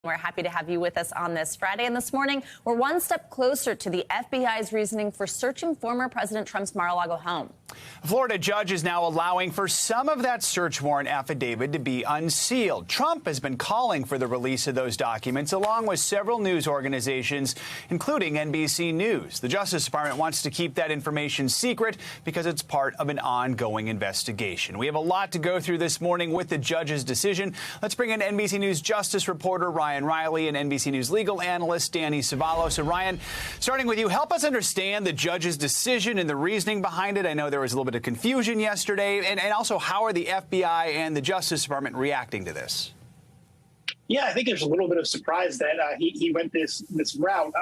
We're happy to have you with us on this Friday. And this morning, we're one step closer to the FBI's reasoning for searching former President Trump's Mar-a-Lago home. A Florida judge is now allowing for some of that search warrant affidavit to be unsealed. Trump has been calling for the release of those documents, along with several news organizations, including NBC News. The Justice Department wants to keep that information secret because it's part of an ongoing investigation. We have a lot to go through this morning with the judge's decision. Let's bring in NBC News Justice reporter Ryan Riley and NBC News legal analyst Danny Savallo. So, Ryan, starting with you, help us understand the judge's decision and the reasoning behind it. I know there was a little bit of confusion yesterday, and also how are the FBI and the Justice Department reacting to this? Yeah, I think there's a little bit of surprise that he went this route.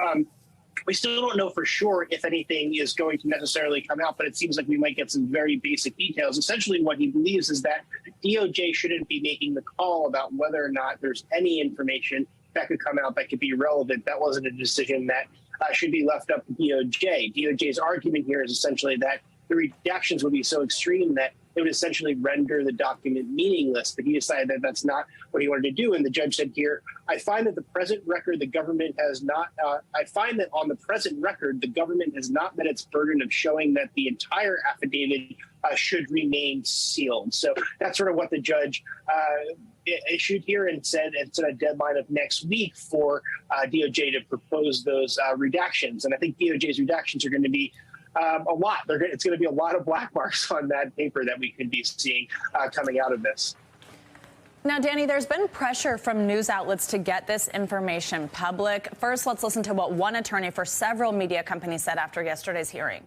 We still don't know for sure if anything is going to necessarily come out, but it seems like we might get some very basic details. Essentially, what he believes is that DOJ shouldn't be making the call about whether or not there's any information that could come out that could be relevant. That wasn't a decision that should be left up to DOJ. DOJ's argument here is essentially that the redactions would be so extreme that it would essentially render the document meaningless. But he decided that that's not what he wanted to do. And the judge said here, I find that the present record, the government has not, I find that on the present record, the government has not met its burden of showing that the entire affidavit should remain sealed. So that's sort of what the judge issued here and said it's a deadline of next week for DOJ to propose those redactions. And I think DOJ's redactions are going to be a lot. It's going to be a lot of black marks on that paper that we could be seeing coming out of this. Now, Danny, there's been pressure from news outlets to get this information public. First, let's listen to what one attorney for several media companies said after yesterday's hearing.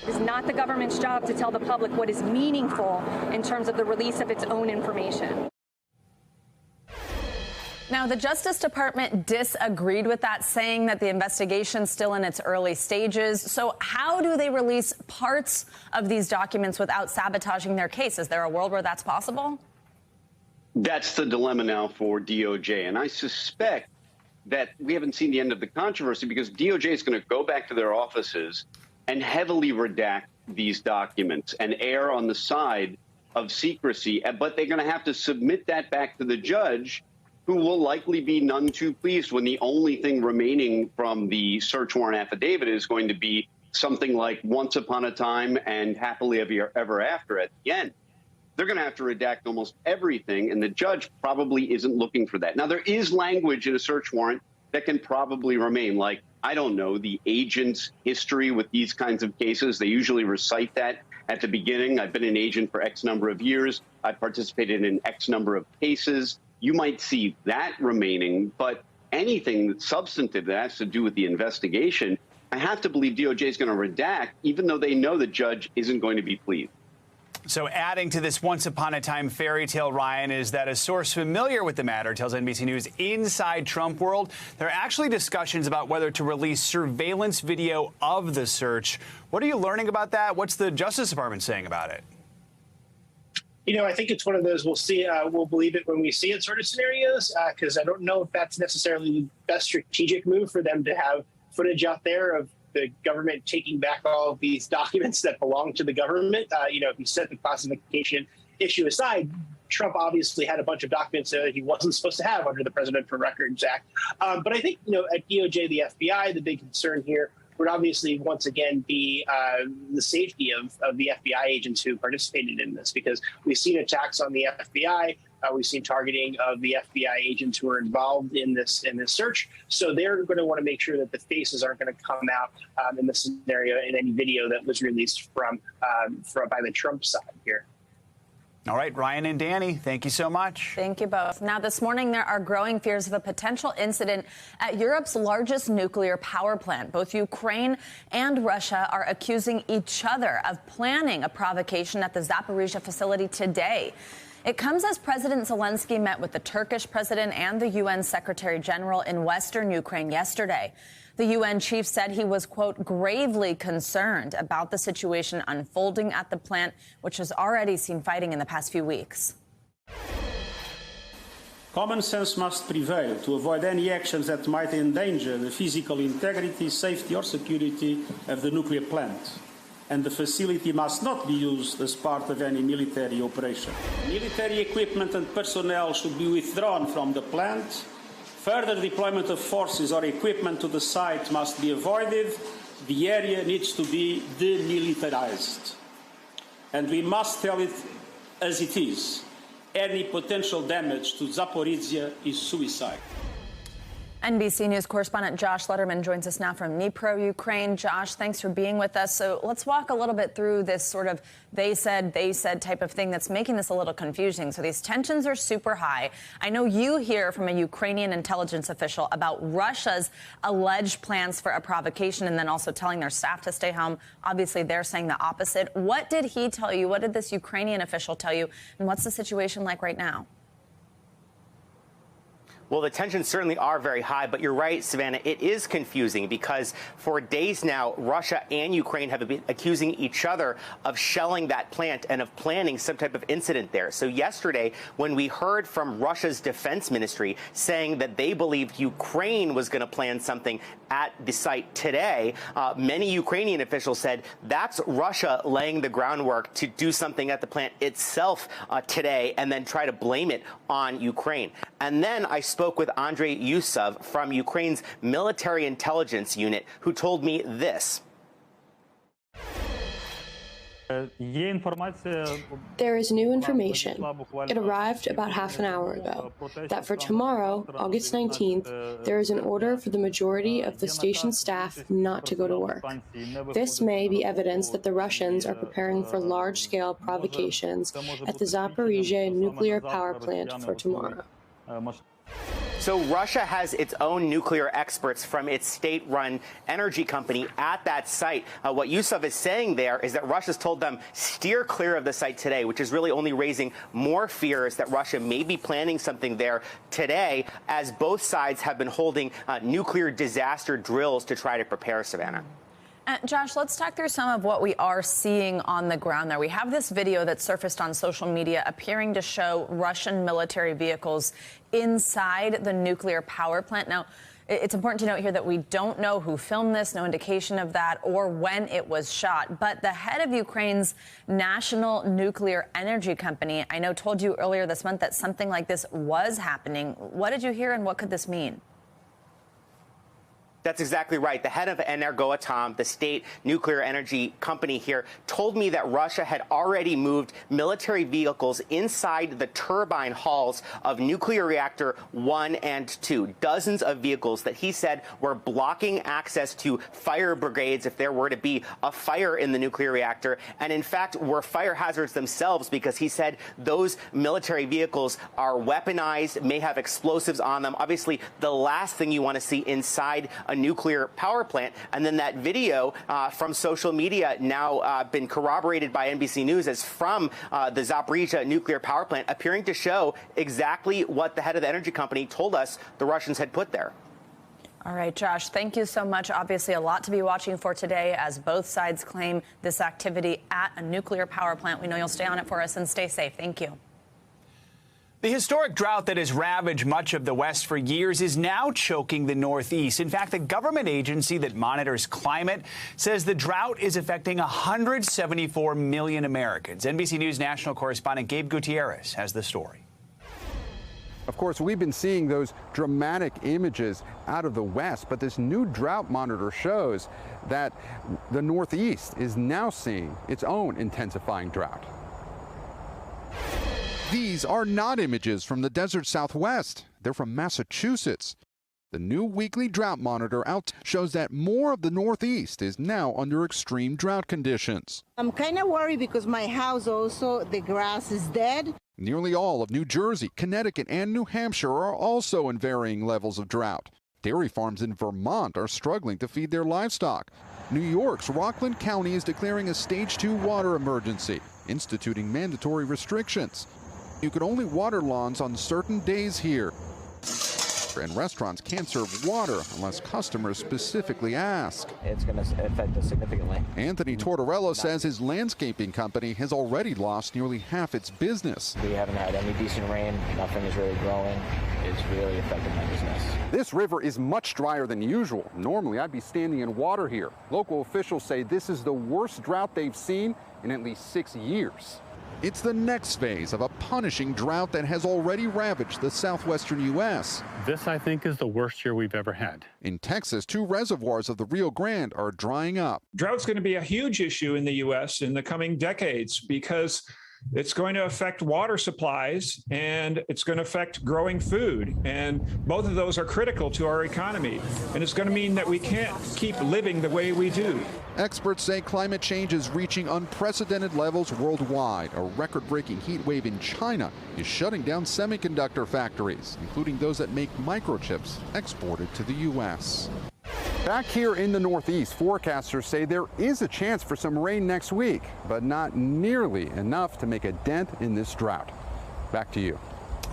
It is not the government's job to tell the public what is meaningful in terms of the release of its own information. Now, the Justice Department disagreed with that, saying that the investigation's still in its early stages. So how do they release parts of these documents without sabotaging their case? Is there a world where that's possible? That's the dilemma now for DOJ. And I suspect that we haven't seen the end of the controversy because DOJ is going to go back to their offices and heavily redact these documents and err on the side of secrecy. But they're going to have to submit that back to the judge, who will likely be none too pleased when the only thing remaining from the search warrant affidavit is going to be something like once upon a time and happily ever after at the end. They're going to have to redact almost everything, and the judge probably isn't looking for that. Now, there is language in a search warrant that can probably remain, like, I don't know, the agent's history with these kinds of cases. They usually recite that at the beginning. I've been an agent for X number of years. I've participated in X number of cases. You might see that remaining, but anything that's substantive that has to do with the investigation, I have to believe DOJ is going to redact, even though they know the judge isn't going to be pleased. So adding to this once upon a time fairy tale, Ryan, is that a source familiar with the matter tells NBC News inside Trump world, there are actually discussions about whether to release surveillance video of the search. What are you learning about that? What's the Justice Department saying about it? You know, I think it's one of those we'll see, we'll believe it when we see it sort of scenarios, because I don't know if that's necessarily the best strategic move for them to have footage out there of the government taking back all of these documents that belong to the government. You know, if you set the classification issue aside, Trump obviously had a bunch of documents that he wasn't supposed to have under the Presidential Records Act. But I think, you know, at DOJ, the FBI, the big concern here would obviously once again be the safety of the FBI agents who participated in this, because we've seen attacks on the FBI. We've seen targeting of the FBI agents who are involved in this search. So they're going to want to make sure that the faces aren't going to come out in this scenario in any video that was released by the Trump side here. All right, Ryan and Danny, thank you so much. Thank you both. Now, this morning, there are growing fears of a potential incident at Europe's largest nuclear power plant. Both Ukraine and Russia are accusing each other of planning a provocation at the Zaporizhzhia facility today. It comes as President Zelensky met with the Turkish president and the UN Secretary General in western Ukraine yesterday. The UN chief said he was, quote, gravely concerned about the situation unfolding at the plant, which has already seen fighting in the past few weeks. Common sense must prevail to avoid any actions that might endanger the physical integrity, safety or security of the nuclear plant. and the facility must not be used as part of any military operation. Military equipment and personnel should be withdrawn from the plant. Further deployment of forces or equipment to the site must be avoided. The area needs to be demilitarized. And we must tell it as it is. Any potential damage to Zaporizhzhia is suicide. NBC News correspondent Josh Letterman joins us now from Dnipro, Ukraine. Josh, thanks for being with us. So let's walk a little bit through this sort of they said type of thing that's making this a little confusing. So these tensions are super high. I know you hear from a Ukrainian intelligence official about Russia's alleged plans for a provocation and then also telling their staff to stay home. Obviously, they're saying the opposite. What did he tell you? What did this Ukrainian official tell you? And what's the situation like right now? Well, the tensions certainly are very high, but you're right, Savannah, it is confusing because for days now, Russia and Ukraine have been accusing each other of shelling that plant and of planning some type of incident there. So yesterday, when we heard from Russia's defense ministry saying that they believed Ukraine was going to plan something at the site today, many Ukrainian officials said that's Russia laying the groundwork to do something at the plant itself today and then try to blame it on Ukraine. And then I spoke with Andrei Yusov from Ukraine's military intelligence unit, who told me this. There is new information. It arrived about half an hour ago that for tomorrow, August 19th, there is an order for the majority of the station staff not to go to work. This may be evidence that the Russians are preparing for large-scale provocations at the Zaporizhzhia nuclear power plant for tomorrow. So Russia has its own nuclear experts from its state-run energy company at that site. What Yusov is saying there is that Russia's told them steer clear of the site today, which is really only raising more fears that Russia may be planning something there today, as both sides have been holding nuclear disaster drills to try to prepare, Savannah. Josh, let's talk through some of what we are seeing on the ground there. We have this video that surfaced on social media appearing to show Russian military vehicles inside the nuclear power plant. Now, it's important to note here that we don't know who filmed this, no indication of that, or when it was shot. But the head of Ukraine's national nuclear energy company, I know, told you earlier this month that something like this was happening. What did you hear, and what could this mean? That's exactly right. The head of Energoatom, the state nuclear energy company here, told me that Russia had already moved military vehicles inside the turbine halls of nuclear reactor 1 and 2. Dozens of vehicles that he said were blocking access to fire brigades if there were to be a fire in the nuclear reactor, and in fact were fire hazards themselves, because he said those military vehicles are weaponized, may have explosives on them. Obviously, the last thing you want to see inside a nuclear power plant. And then that video from social media now been corroborated by NBC News as from the Zaporizhzhia nuclear power plant, appearing to show exactly what the head of the energy company told us the Russians had put there. All right, Josh, thank you so much. Obviously, a lot to be watching for today as both sides claim this activity at a nuclear power plant. We know you'll stay on it for us, and stay safe. Thank you. The historic drought that has ravaged much of the West for years is now choking the Northeast. In fact, the government agency that monitors climate says the drought is affecting 174 million Americans. NBC News national correspondent Gabe Guterres has the story. Of course, we've been seeing those dramatic images out of the West, but this new drought monitor shows that the Northeast is now seeing its own intensifying drought. These are not images from the desert Southwest. They're from Massachusetts. The new weekly drought monitor out shows that more of the Northeast is now under extreme drought conditions. I'm kind of worried because my house also, the grass is dead. Nearly all of New Jersey, Connecticut, and New Hampshire are also in varying levels of drought. Dairy farms in Vermont are struggling to feed their livestock. New York's Rockland County is declaring a Stage 2 water emergency, instituting mandatory restrictions. You can only water lawns on certain days here. And restaurants can't serve water unless customers specifically ask. It's going to affect us significantly. Anthony Tortorello says his landscaping company has already lost nearly half its business. We haven't had any decent rain. Nothing is really growing. It's really affecting my business. This river is much drier than usual. Normally, I'd be standing in water here. Local officials say this is the worst drought they've seen in at least 6 years. It's the next phase of a punishing drought that has already ravaged the southwestern U.S. This, I think, is the worst year we've ever had. In Texas, 2 reservoirs of the Rio Grande are drying up. Drought's going to be a huge issue in the U.S. in the coming decades because it's going to affect water supplies and it's going to affect growing food. And both of those are critical to our economy. And it's going to mean that we can't keep living the way we do. Experts say climate change is reaching unprecedented levels worldwide. A record-breaking heat wave in China is shutting down semiconductor factories, including those that make microchips exported to the U.S. Back here in the Northeast, forecasters say there is a chance for some rain next week, but not nearly enough to make a dent in this drought. Back to you.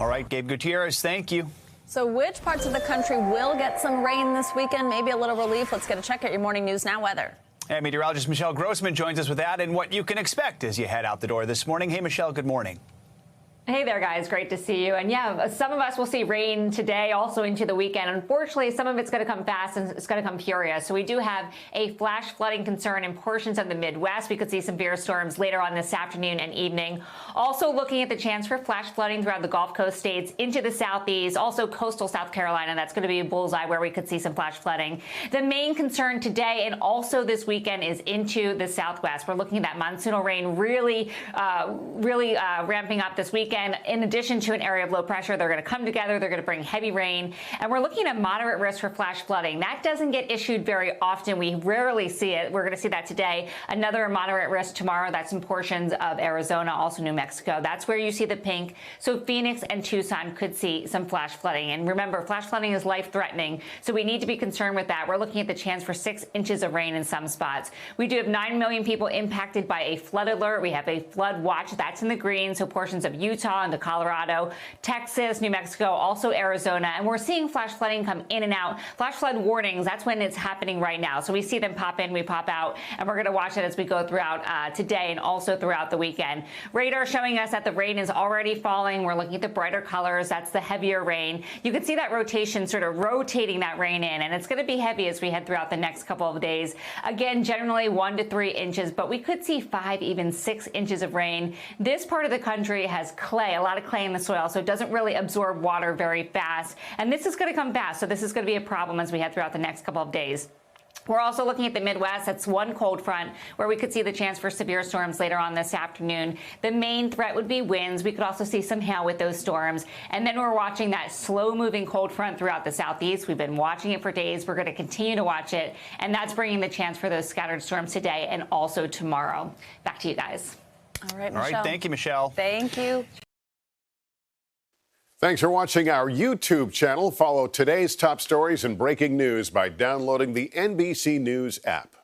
All right, Gabe Gutierrez, thank you. So which parts of the country will get some rain this weekend? Maybe a little relief. Let's get a check at your Morning News Now weather. And meteorologist Michelle Grossman joins us with that and what you can expect as you head out the door this morning. Hey, Michelle, good morning. Hey there, guys. Great to see you. And yeah, some of us will see rain today, also into the weekend. Unfortunately, some of it's going to come fast and it's going to come furious. So we do have a flash flooding concern in portions of the Midwest. We could see severe storms later on this afternoon and evening. Also looking at the chance for flash flooding throughout the Gulf Coast states into the southeast, also coastal South Carolina. That's going to be a bullseye where we could see some flash flooding. The main concern today and also this weekend is into the southwest. We're looking at that monsoonal rain really ramping up this weekend. In addition to an area of low pressure, they're going to come together. They're going to bring heavy rain. And we're looking at moderate risk for flash flooding. That doesn't get issued very often. We rarely see it. We're going to see that today. Another moderate risk tomorrow. That's in portions of Arizona, also New Mexico. That's where you see the pink. So Phoenix and Tucson could see some flash flooding. And remember, flash flooding is life-threatening. So we need to be concerned with that. We're looking at the chance for 6 inches of rain in some spots. We do have 9 million people impacted by a flood alert. We have a flood watch. That's in the green. So portions of Utah and Colorado, Texas, New Mexico, also Arizona. And we're seeing flash flooding come in and out. Flash flood warnings, that's when it's happening right now. So we see them pop in, we pop out, and we're going to watch it as we go throughout today and also throughout the weekend. Radar showing us that the rain is already falling. We're looking at the brighter colors. That's the heavier rain. You can see that rotation sort of rotating that rain in, and it's going to be heavy as we head throughout the next couple of days. Again, generally 1 to 3 inches, but we could see 5, even 6 inches of rain. This part of the country has clay, a lot of clay in the soil, so it doesn't really absorb water very fast. And this is going to come fast, so this is going to be a problem as we head throughout the next couple of days. We're also looking at the Midwest. That's one cold front where we could see the chance for severe storms later on this afternoon. The main threat would be winds. We could also see some hail with those storms. And then we're watching that slow-moving cold front throughout the southeast. We've been watching it for days. We're going to continue to watch it. And that's bringing the chance for those scattered storms today and also tomorrow. Back to you guys. All right, Michelle. All right, thank you, Michelle. Thank you. Thanks for watching our YouTube channel. Follow today's top stories and breaking news by downloading the NBC News app.